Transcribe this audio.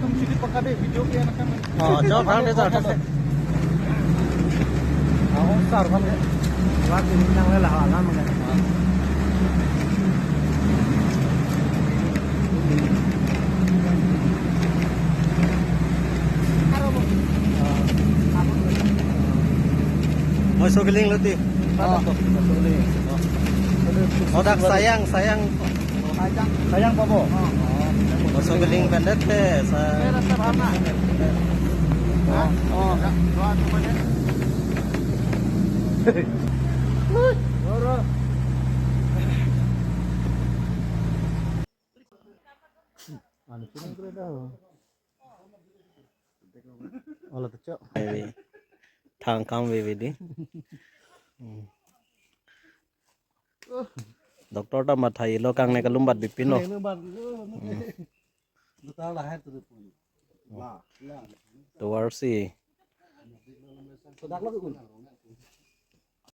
तुम सीधी पका दे वीडियो के ना kan. Cho khang deh jar. Aku sar kan ya. Wah, ini yang lah halan mah. Mau sogeling lu ti. Odak sayang. Sayang apa, Bu? Mau sogeling pendek deh. Resep anak. Oh, doa cuma deh. Olah tuh, Cok. Baby. Thang kam baby di. Dokter ta mathai lo kang ne kalumbat bipin lo. To warsi.